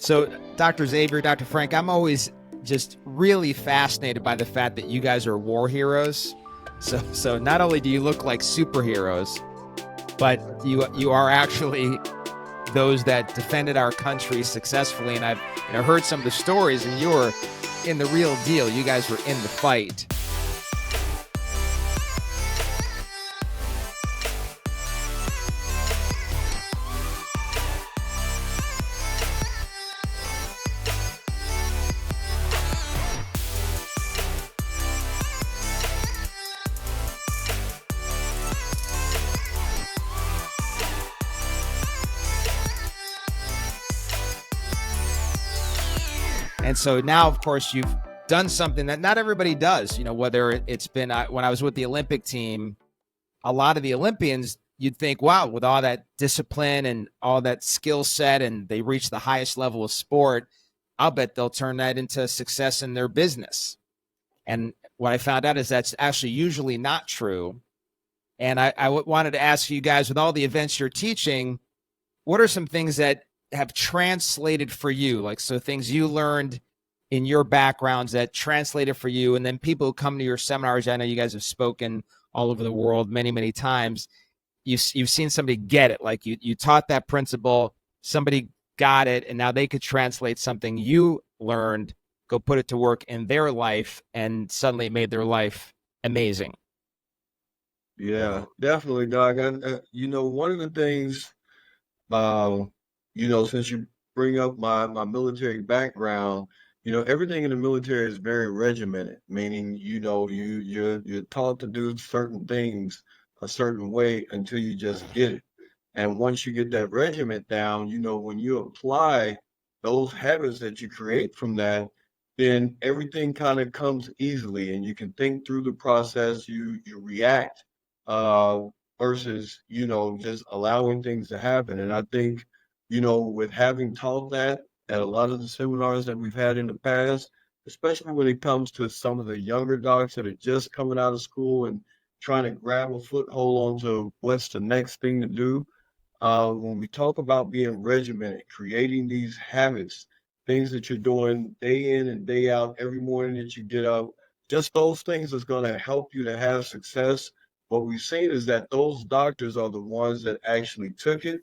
So, Dr. Xaivier, Dr. Frank, I'm always just really fascinated by the fact that you guys are war heroes. So not only do you look like superheroes, but you are actually those that defended our country successfully. And I've heard some of the stories, and you were in the real deal. You guys were in the fight. And so now, of course, you've done something that not everybody does, whether it's been when I was with the Olympic team, a lot of the Olympians, you'd think, wow, with all that discipline and all that skill set, and they reach the highest level of sport, I'll bet they'll turn that into success in their business. And what I found out is that's actually usually not true. And I wanted to ask you guys, with all the events you're teaching, what are some things that have translated for you? Like, so things you learned in your backgrounds that translated for you, and then people who come to your seminars, I know you guys have spoken all over the world many, many times. You've seen somebody get it. Like you taught that principle, somebody got it, and now they could translate something you learned, go put it to work in their life, and suddenly it made their life amazing. Yeah, definitely, Doc. And, one of the things, since you bring up my military background, everything in the military is very regimented, meaning, you're taught to do certain things a certain way until you just get it. And once you get that regiment down, when you apply those habits that you create from that, then everything kind of comes easily, and you can think through the process, you react, uh, versus, just allowing things to happen. And I think, with having taught that at a lot of the seminars that we've had in the past, especially when it comes to some of the younger docs that are just coming out of school and trying to grab a foothold onto what's the next thing to do. When we talk about being regimented, creating these habits, things that you're doing day in and day out, every morning that you get up, just those things is going to help you to have success. What we've seen is that those doctors are the ones that actually took it.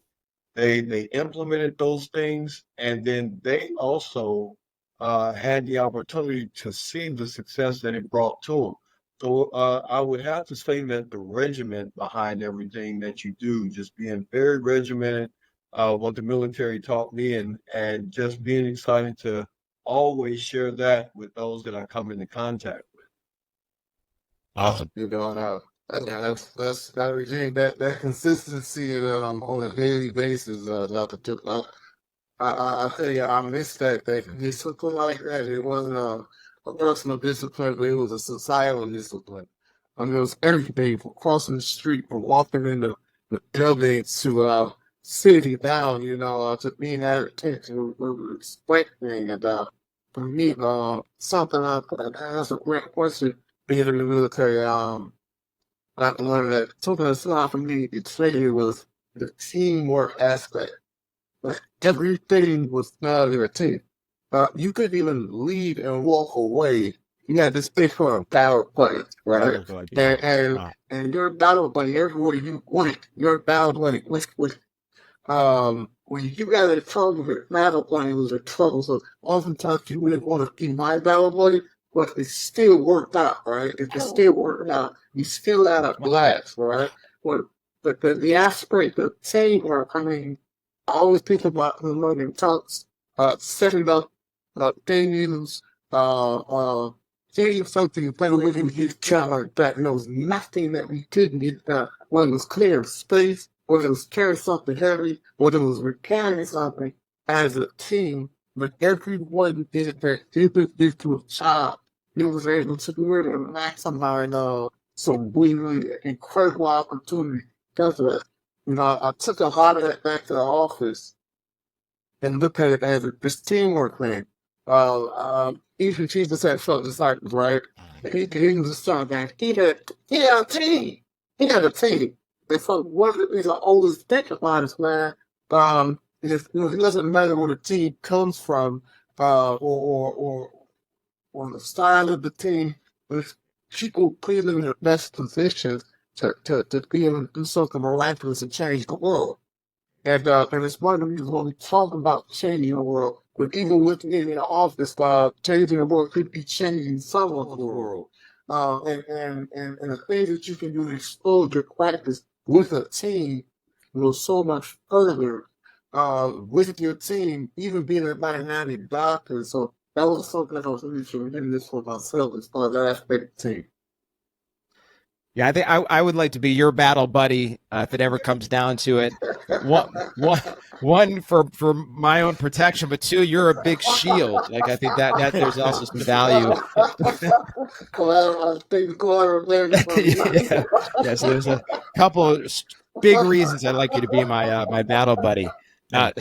They implemented those things, and then they also had the opportunity to see the success that it brought to them. So I would have to say that the regiment behind everything that you do, just being very regimented, what the military taught me, and just being excited to always share that with those that I come into contact with. Awesome. That consistency on a daily basis, Dr. Tipler. I tell you, I miss that thing. It's something like that. It wasn't a personal discipline, but it was a societal discipline. It was everything from crossing the street, from walking in the buildings to sitting down, to being at attention, respecting. And for me, something that's a great question being in the military. I learned that something that's not for me to say was the teamwork aspect. Like, everything was not a team. You couldn't even leave and walk away. You had to stay for a battle buddy, right? And your battle buddy, everywhere you went, your battle buddy was when you got in trouble with battle buddy, it was a trouble. So oftentimes you wouldn't want to be my battle buddy, but it still worked out, right? It still worked out. You still had a blast, right? But the aspect of teamwork, I mean, I always think about the learning talks, setting up things, getting something better within each other that knows nothing that we couldn't get done. Whether it was clear space, whether it was carrying something heavy, whether it was repairing something as a team, but everyone did their individual job. It was able to really maximize some really incredible opportunity because of it. I took a lot of that back to the office and looked at it as this teamwork thing. Even Jesus had 12 disciples, right? He was a son that he had a team. He had a team. And so one of the things I always think about is, man, It doesn't matter where the team comes from, or the style of the team, but it's people put them in their best positions to be able to do something miraculous and change the world. And it's one of the reasons when we talk about changing the world, but even within the office, changing the world could be changing someone in the world. And the things that you can do to expose your practice with a team go so much further with your team, even being a dynamic doctor. So that was something that I was really sure getting this for myself as far as that aspect of the team. Yeah, I think I would like to be your battle buddy if it ever comes down to it. One for my own protection, but two, you're a big shield. Like I think that there's also some value. Yeah. Yeah, so there's a couple of big reasons I'd like you to be my battle buddy. One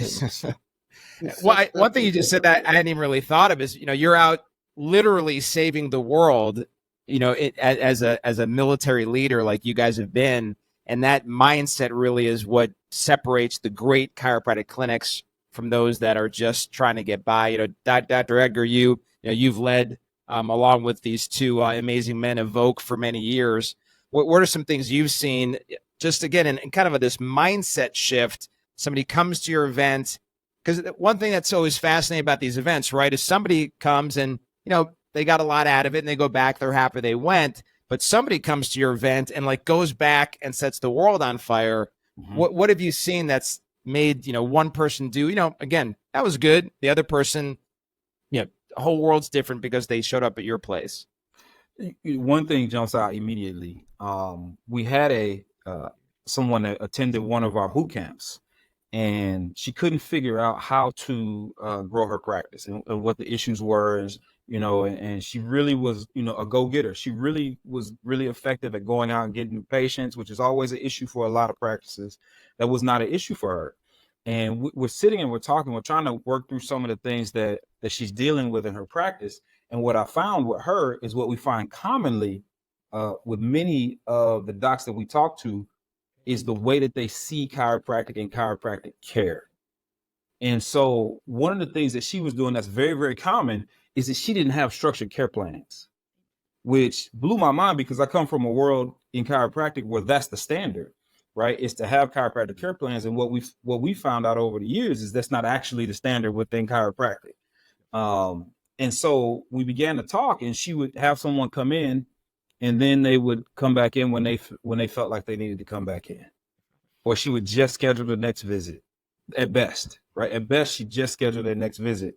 thing you just said that I hadn't even really thought of is, you're out literally saving the world, as a military leader like you guys have been. And that mindset really is what separates the great chiropractic clinics from those that are just trying to get by. Dr. Edgar, you've led along with these two amazing men, Evoke, for many years. What are some things you've seen just again in kind of this mindset shift? Somebody comes to your event, because one thing that's always fascinating about these events, right, is somebody comes and, they got a lot out of it and they go back, they're happy they went. But somebody comes to your event and goes back and sets the world on fire. Mm-hmm. What have you seen that's made, one person do, again, that was good. The other person, the whole world's different because they showed up at your place. One thing jumps out immediately. We had someone that attended one of our boot camps, and she couldn't figure out how to grow her practice and what the issues were. And she really was, a go-getter. She really was really effective at going out and getting patients, which is always an issue for a lot of practices. That was not an issue for her. And we're sitting and we're talking, we're trying to work through some of the things that she's dealing with in her practice. And what I found with her is what we find commonly with many of the docs that we talk to is the way that they see chiropractic and chiropractic care. And so one of the things that she was doing that's very, very common is that she didn't have structured care plans, which blew my mind because I come from a world in chiropractic where that's the standard, right? Is to have chiropractic care plans. And what we found out over the years is that's not actually the standard within chiropractic. And so we began to talk, and she would have someone come in, and then they would come back in when they felt like they needed to come back in, or she would just schedule the next visit at best, right? At best, she just scheduled their next visit.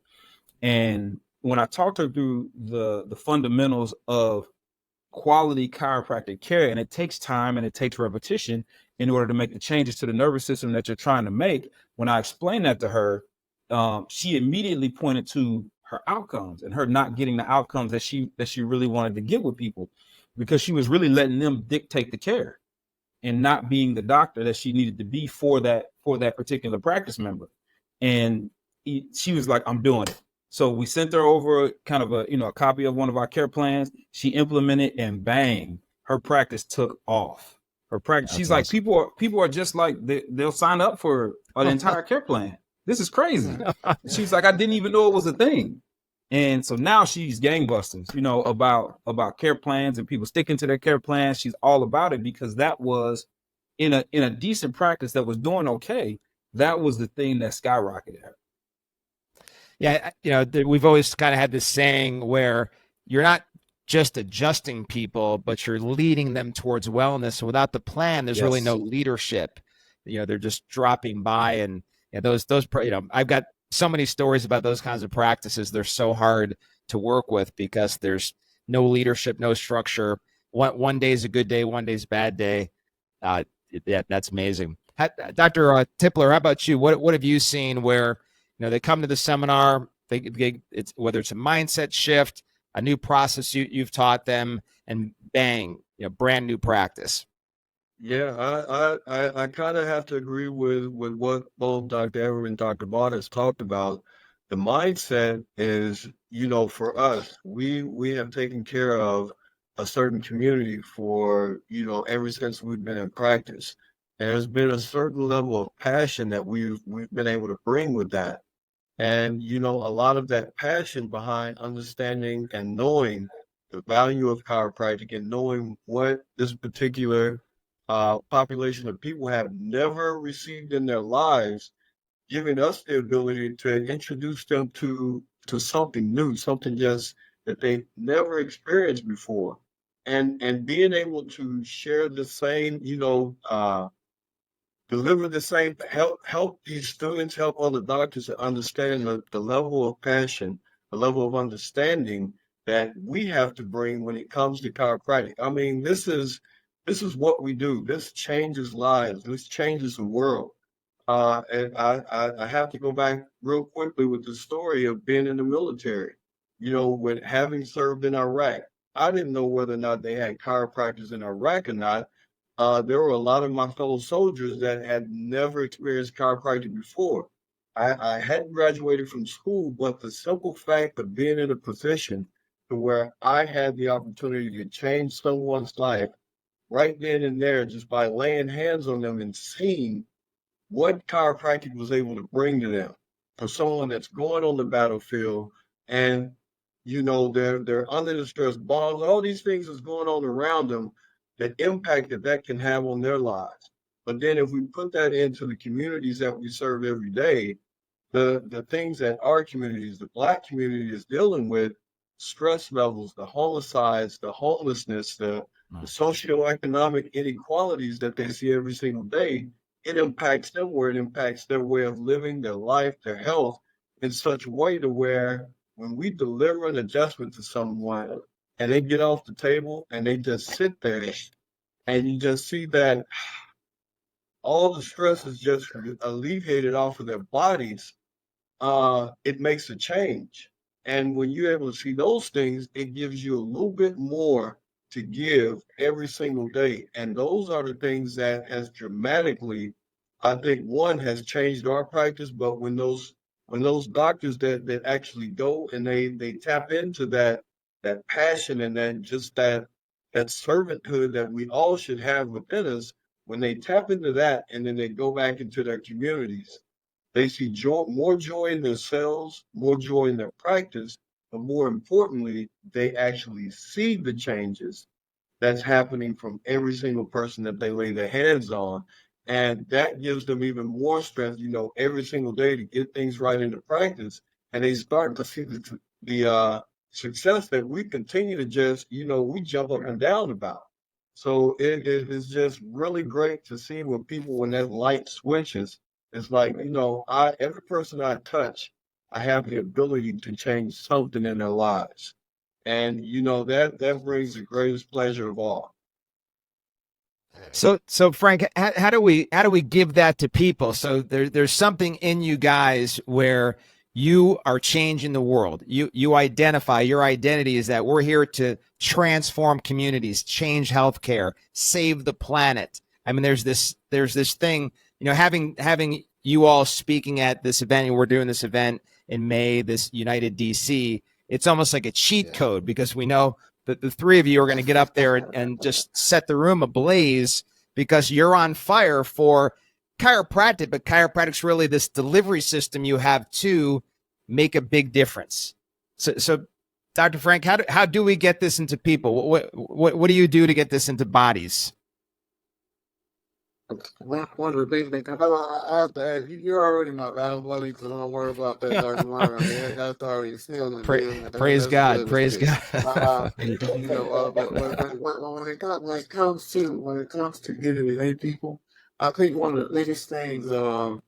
And when I talked her through the fundamentals of quality chiropractic care, and it takes time and it takes repetition in order to make the changes to the nervous system that you're trying to make. When I explained that to her, she immediately pointed to her outcomes and her not getting the outcomes that she really wanted to get with people, because she was really letting them dictate the care and not being the doctor that she needed to be for that particular practice member. And she was like, I'm doing it. So we sent her over kind of a copy of one of our care plans. She implemented, and bang, her practice took off. Her practice. That's she's awesome. Like, people are just like, they'll sign up for an entire care plan. This is crazy. She's like, I didn't even know it was a thing. And so now she's gangbusters, about care plans and people sticking to their care plans. She's all about it because that was in a decent practice that was doing okay. That was the thing that skyrocketed her. Yeah, we've always kind of had this saying where you're not just adjusting people, but you're leading them towards wellness. So without the plan, there's really no leadership. They're just dropping by, and those I've got so many stories about those kinds of practices. They're so hard to work with because there's no leadership, no structure. One day is a good day, one day's a bad day. That's amazing. Dr. Tipler, how about you? What have you seen where they come to the seminar, it's whether it's a mindset shift, a new process you've taught them, and bang, brand new practice? Yeah, I kind of have to agree with what both Dr. Everett and Dr. Vaught has talked about. The mindset is, for us, we have taken care of a certain community for, ever since we've been in practice. There's been a certain level of passion that we've been able to bring with that. And, you know, a lot of that passion behind understanding and knowing the value of chiropractic and knowing what this particular population of people have never received in their lives, giving us the ability to introduce them to something new, something just that they never experienced before. And being able to share the same, deliver the same, help these students, help other doctors to understand the level of passion, the level of understanding that we have to bring when it comes to chiropractic. I mean, this is what we do. This changes lives. This changes the world. And I have to go back real quickly with the story of being in the military. You know, with having served in Iraq, I didn't know whether or not they had chiropractors in Iraq or not. There were a lot of my fellow soldiers that had never experienced chiropractic before. I hadn't graduated from school, but the simple fact of being in a position to where I had the opportunity to change someone's life right then and there just by laying hands on them and seeing what chiropractic was able to bring to them for someone that's going on the battlefield and they're under the stress bombs, all these things is going on around them, that impact that can have on their lives. But then if we put that into the communities that we serve every day, the things that our communities, the Black community, is dealing with, stress levels, the homicides, the homelessness, the socioeconomic inequalities that they see every single day, it impacts them where it impacts their way of living, their life, their health in such a way to where when we deliver an adjustment to someone and they get off the table and they just sit there and you just see that all the stress is just alleviated off of their bodies, it makes a change. And when you're able to see those things, it gives you a little bit more to give every single day. And those are the things that has dramatically, I think, one, has changed our practice. But when those doctors that actually go and they tap into that passion and that servanthood that we all should have within us, when they tap into that and then they go back into their communities, they see joy, more joy in themselves, more joy in their practice, but more importantly, they actually see the changes that's happening from every single person that they lay their hands on. And that gives them even more strength, every single day to get things right into practice. And they start to see the success that we continue to just, we jump up and down about. So it is just really great to see when that light switches. It's like, every person I touch, I have the ability to change something in their lives. And, that brings the greatest pleasure of all. So Frank, how do we give that to people? So there's something in you guys where you are changing the world. You identify, your identity is that we're here to transform communities, change healthcare, save the planet. I mean, there's this thing, having you all speaking at this event, and we're doing this event in May, this United DC, it's almost like a cheat code, because we know that the three of you are going to get up there and just set the room ablaze because you're on fire for chiropractic, but chiropractic's really this delivery system you have to make a big difference. So Dr. Frank, how do we get this into people? What do you do to get this into bodies? One of the things I have to ask you, you're already my buddy, so don't worry about that, Dr. Lerner. I mean, that's already sealed. Praise God. Praise God. But when it comes to getting to lay people, I think one of the biggest things, for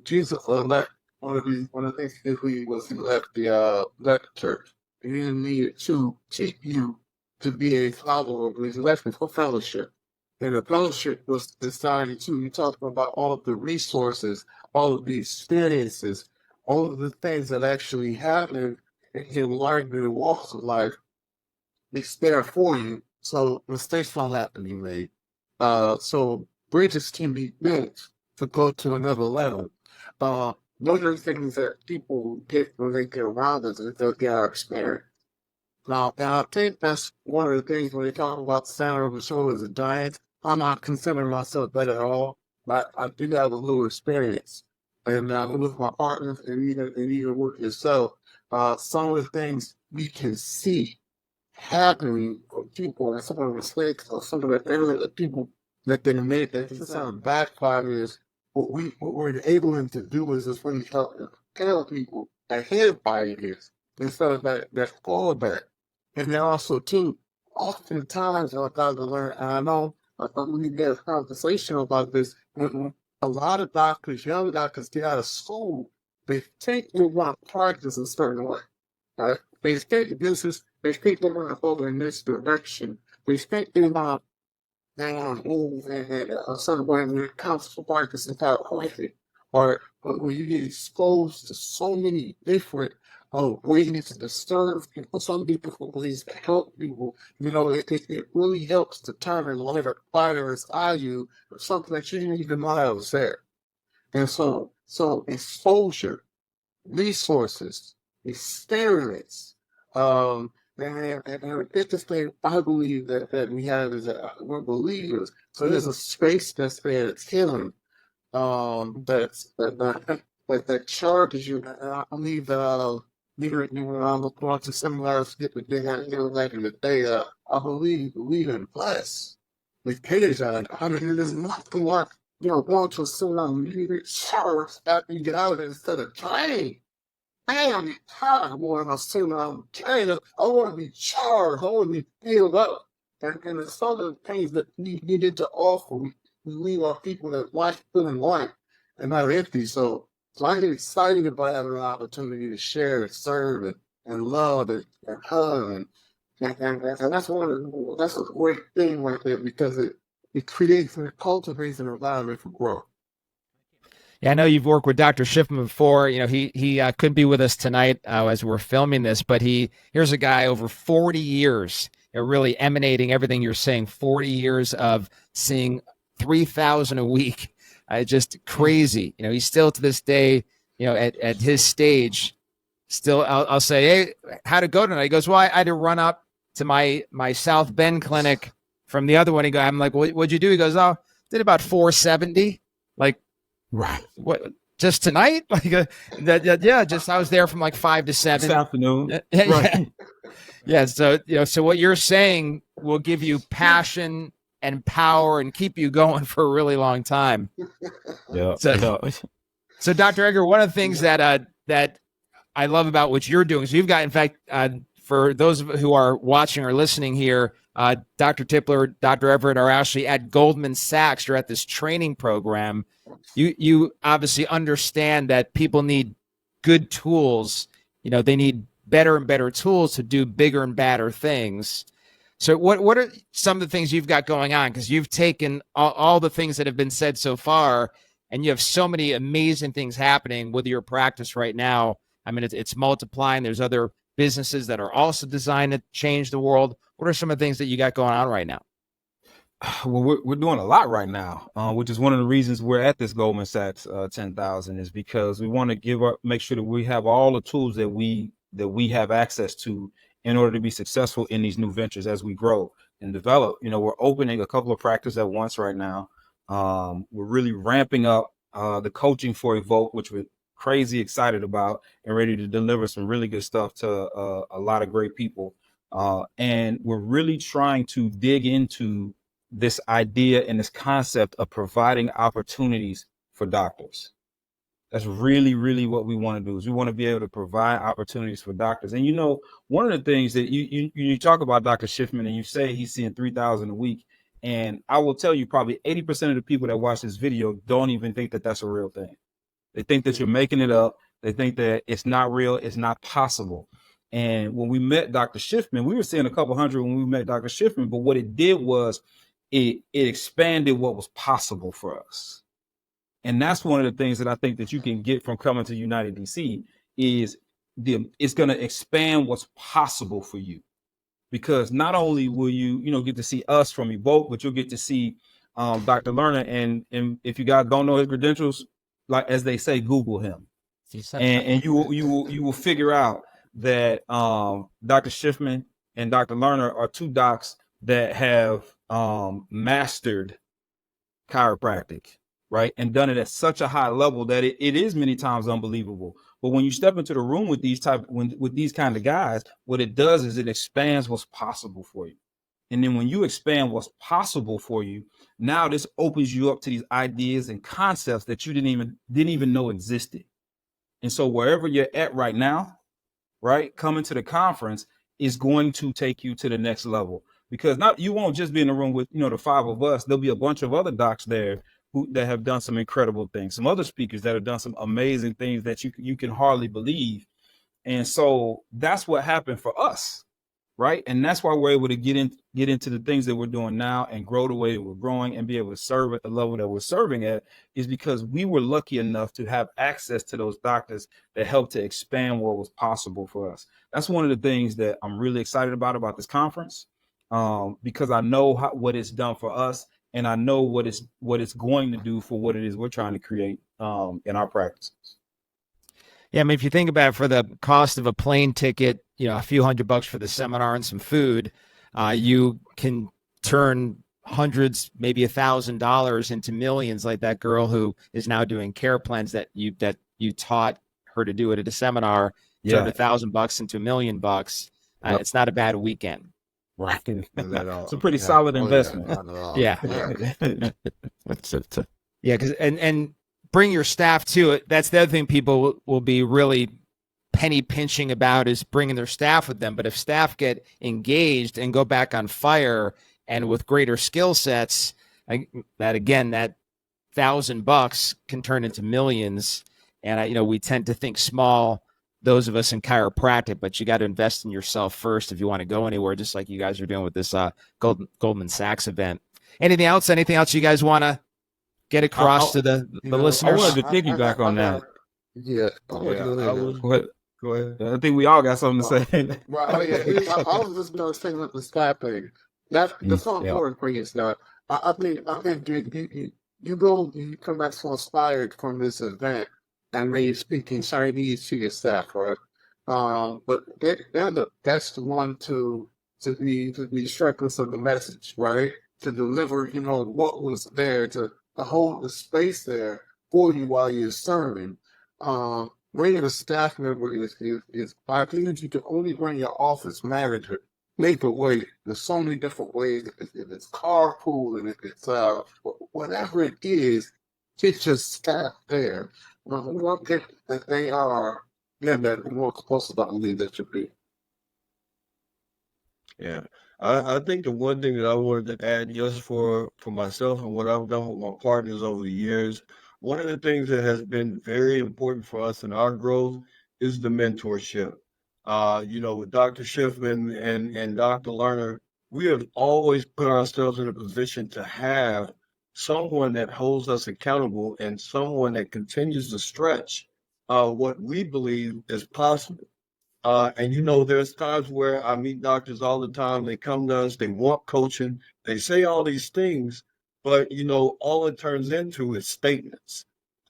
Jesus left one of the things that we was he left the church. He didn't need to teach you to be a follower, but he left it for fellowship. And the fellowship was decided too. You talked about all of the resources, all of the experiences, all of the things that actually happen and can learn in the walks of life. It's there for you, so mistakes don't have to be made. So bridges can be built to go to another level. Those are the things that people get when they get around us and they'll get our experience. Now, I think that's one of the things when they talk about center of the show is a diet. I'm not considering myself better at all, but I do have a little experience. And with my partners and even with yourself, some of the things we can see happening for people and some of the mistakes or some of the errors that people that they made that just sound backfire is what we're able to do is just really help tell people ahead 5 years instead of that fallback. And then also too, oftentimes I got to learn, and I know we get a conversation about this. When a lot of doctors, young doctors, get out of school, they think they want to practice a certain way. Right? They think the business, they think they want to go in this direction. They think they want to move in a certain way when it comes to practice and how quickly. Or when you get exposed to so many different ways to serve people, some people ways to help people, it really helps determine whether fighters value or something that you didn't even know that was there. And so exposure, resources, experience, and the biggest thing I believe that we have is that we're believers. So there's a space that's there that's healing, that charges you. And I believe that I'm going to seminars get the day like in the day. I believe in bless. With page on. I mean, there's nothing like going to a seminar and you get charged after you get out of it instead of trained. I'm tired more of a seminar. I'm trained. I want to be charged. I want to be filled up. And it's some of the things that we needed to offer. We leave our people that like feeling light and not empty. So I get excited about having an opportunity to share and serve and love and hug and that's that's a great thing right there because it creates and cultivates an environment for growth. Yeah, I know you've worked with Dr. Schiffman before. He couldn't be with us tonight as we're filming this, but here's a guy over 40 years, really emanating everything you're saying. 40 years of seeing 3,000 a week, just crazy. He's still to this day, at his stage, still. I'll say, hey, how'd it go tonight? He goes, well, I had to run up to my South Bend clinic from the other one. I'm like, what'd you do? He goes, oh, did about 470. Like, right. What? Just tonight? Like, yeah. Just I was there from like 5 to 7 this afternoon. Right. Yeah. So so what you're saying will give you passion and power and keep you going for a really long time. Yeah. So Dr. Edgar, one of the things that I love about what you're doing is you've got, in fact, for those who are watching or listening here, Dr. Tipler, Dr. Everett are actually at Goldman Sachs. You're at this training program. You obviously understand that people need good tools. They need better and better tools to do bigger and badder things. So what are some of the things you've got going on? Because you've taken all the things that have been said so far, and you have so many amazing things happening with your practice right now. I mean, it's multiplying. There's other businesses that are also designed to change the world. What are some of the things that you got going on right now? Well, we're doing a lot right now, which is one of the reasons we're at this Goldman Sachs 10,000 is because we want to make sure that we have all the tools that we have access to in order to be successful in these new ventures as we grow and develop. We're opening a couple of practices at once right now. We're really ramping up the coaching for Evoke, which we're crazy excited about and ready to deliver some really good stuff to a lot of great people. And we're really trying to dig into this idea and this concept of providing opportunities for doctors. That's really, really what we want to do is we want to be able to provide opportunities for doctors. And, one of the things that you talk about Dr. Schiffman and you say he's seeing 3,000 a week. And I will tell you probably 80% of the people that watch this video don't even think that that's a real thing. They think that you're making it up. They think that it's not real. It's not possible. And when we met Dr. Schiffman, we were seeing a couple hundred when we met Dr. Schiffman, but what it did was it expanded what was possible for us. And that's one of the things that I think that you can get from coming to United DC is it's going to expand what's possible for you. Because not only will you get to see us from Evoke, but you'll get to see Dr. Lerner. And if you guys don't know his credentials, like as they say, Google him, and you will figure out that Dr. Schiffman and Dr. Lerner are two docs that have mastered chiropractic, right? And done it at such a high level that it is many times unbelievable. But when you step into the room with these kind of guys, what it does is it expands what's possible for you. And then when you expand what's possible for you, now this opens you up to these ideas and concepts that you didn't even know existed. And so wherever you're at right now, right, coming to the conference is going to take you to the next level, because you won't just be in the room with, the 5 of us. There'll be a bunch of other docs there that have done some incredible things, some other speakers that have done some amazing things that you can hardly believe. And so that's what happened for us, right? And that's why we're able to get into the things that we're doing now and grow the way that we're growing and be able to serve at the level that we're serving at, is because we were lucky enough to have access to those doctors that helped to expand what was possible for us. That's one of the things that I'm really excited about this conference, because I know what it's done for us, and I know what it's going to do for what it is we're trying to create in our practices. Yeah, I mean, if you think about it, for the cost of a plane ticket, a few $100 for the seminar and some food, you can turn hundreds, maybe $1,000 into millions, like that girl who is now doing care plans that you taught her to do it at a seminar. Turned $1,000 into $1 million. Yep. It's not a bad weekend. Right. It's a pretty solid investment. Yeah. Yeah, because and bring your staff to it. That's the other thing people will be really penny pinching about, is bringing their staff with them. But if staff get engaged and go back on fire and with greater skill sets, that $1,000 can turn into millions. And we tend to think small, those of us in chiropractic, but you got to invest in yourself first if you want to go anywhere, just like you guys are doing with this Goldman Sachs event. Anything else you guys want to get across to the listeners? I wanted to piggyback on that. Yeah. Go ahead. I think we all got something to say. Right. I was just going to say about the staff thing. That's so important for you, Scott. I think you come back so inspired from this event, and maybe speaking Chinese to your staff, right? But that's the one to be reckless of the message, right? To deliver, what was there, to hold the space there for you while you're serving. Bringing a staff member is I think you can only bring your office manager. Make a way. There's so many different ways. If it's carpool, and if it's whatever it is, get your staff there. What that they are, that more close to the lead that should be. Yeah. I think the one thing that I wanted to add, just for myself and what I've done with my partners over the years, one of the things that has been very important for us in our growth is the mentorship. With Dr. Schiffman and Dr. Lerner, we have always put ourselves in a position to have someone that holds us accountable and someone that continues to stretch what we believe is possible. And there's times where I meet doctors all the time. They come to us, they want coaching, they say all these things, but all it turns into is statements.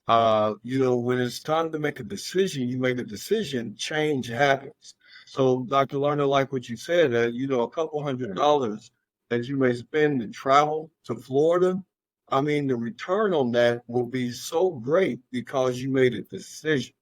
When it's time to make a decision, you make a decision, change happens. So, Dr. Lerner, like what you said, a couple $100 that you may spend to travel to Florida, I mean, the return on that will be so great because you made a decision.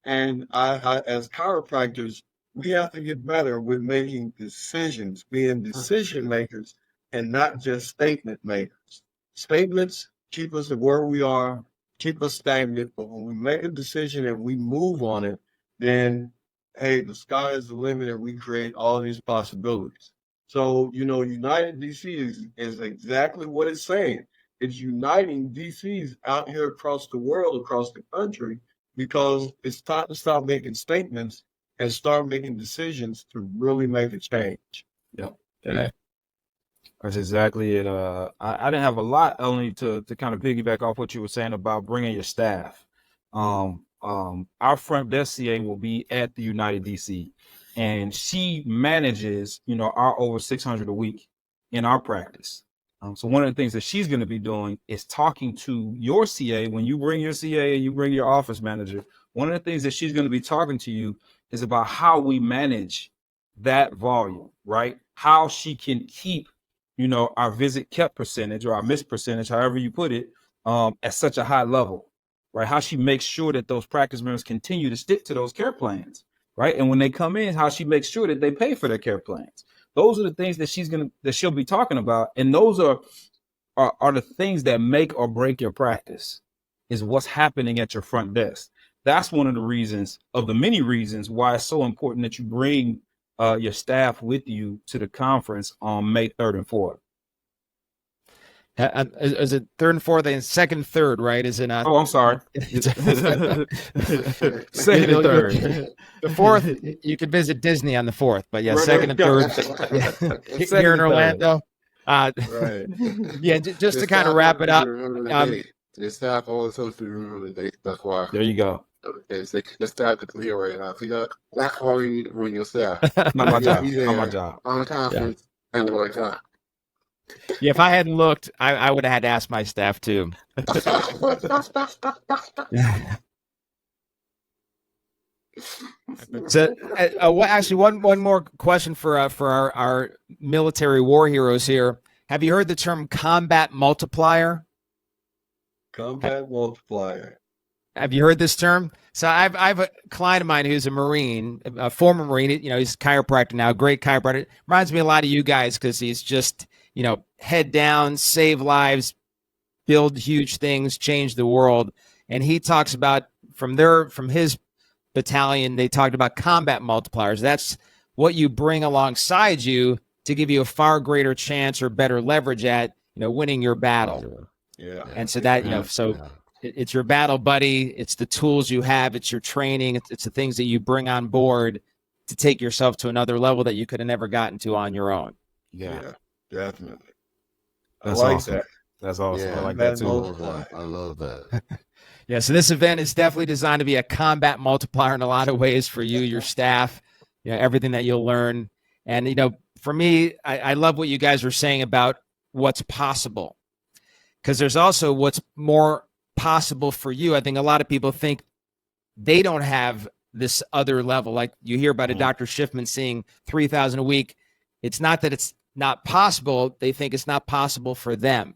And I as chiropractors, we have to get better with making decisions, being decision makers, and not just statement makers. Statements keep us at where we are, keep us stagnant, but when we make a decision and we move on it, then, hey, the sky is the limit, and we create all these possibilities. So, United DC is exactly what it's saying. It's uniting DCs out here across the world, across the country, because it's time to stop making statements and start making decisions to really make a change. Yep. Yeah. That's exactly it. I didn't have a lot, only to kind of piggyback off what you were saying about bringing your staff. Our front desk CA will be at the United DC, and she manages, our over 600 a week in our practice. So one of the things that she's going to be doing is talking to your CA. When you bring your CA and you bring your office manager, one of the things that she's going to be talking to you is about how we manage that volume, right? How she can keep you know, our visit kept percentage or our missed percentage, however you put it, at such a high level, right? How she makes sure that those practice members continue to stick to those care plans, right? And when they come in, how she makes sure that they pay for their care plans. Those are the things that she'll be talking about. And those are the things that make or break your practice, is what's happening at your front desk. That's one of the reasons, of the many reasons, why it's so important that you bring your staff with you to the conference on May 3rd and 4th. Is it 3rd and 4th and 2nd and 3rd, right? Is it not? Oh, I'm sorry. 2nd and 3rd. The 4th, you could visit Disney on the 4th, but yeah, Right. 2nd and 3rd here in Orlando. Right. Yeah, just to kind of wrap it up. The staff always helps you remember the date. That's why. There you go. The staff is clear right now. So that's all you need to bring your staff. Not my job. Be there Not my job. on the conference and the right time. Yeah, if I hadn't looked, I would have had to ask my staff too. So, actually, one more question for our military war heroes here. Have you heard the term combat multiplier? Combat multiplier. Have you heard this term? So I've a client of mine who's a Marine, a former Marine. You know, he's a chiropractor now, great chiropractor. Reminds me a lot of you guys because he's just, you know, head down, save lives, build huge things, change the world. And he talks about from his battalion, they talked about combat multipliers. That's what you bring alongside you to give you a far greater chance or better leverage at, you know, winning your battle. Yeah. And so that, you know, it's your battle buddy. It's the tools you have. It's your training. It's the things that you bring on board to take yourself to another level that you could have never gotten to on your own. Yeah, definitely. That's I like awesome. that. That's awesome. Yeah, I like that too. I love that. Yeah, so this event is definitely designed to be a combat multiplier in a lot of ways for you, your staff, you know, everything that you'll learn. And, you know, for me, I love what you guys were saying about what's possible, because there's also what's more possible for you. I think a lot of people think they don't have this other level. Like you hear about a Dr. Schiffman seeing 3,000 a week. It's not that it's not possible. They think it's not possible for them.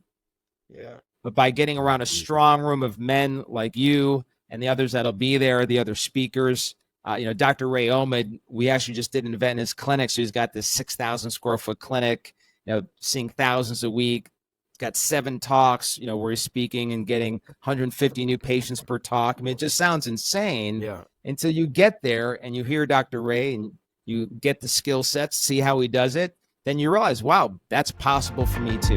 Yeah. But by getting around a strong room of men like you and the others that'll be there, the other speakers, you know, Dr. Ray Omid, we actually just did an event in his clinic. So he's got this 6,000 square foot clinic, you know, seeing thousands a week. He's got 7 talks, you know, where he's speaking and getting 150 new patients per talk. I mean, it just sounds insane until you get there and you hear Dr. Ray and you get the skill sets, see how he does it. Then you realize, wow, that's possible for me too.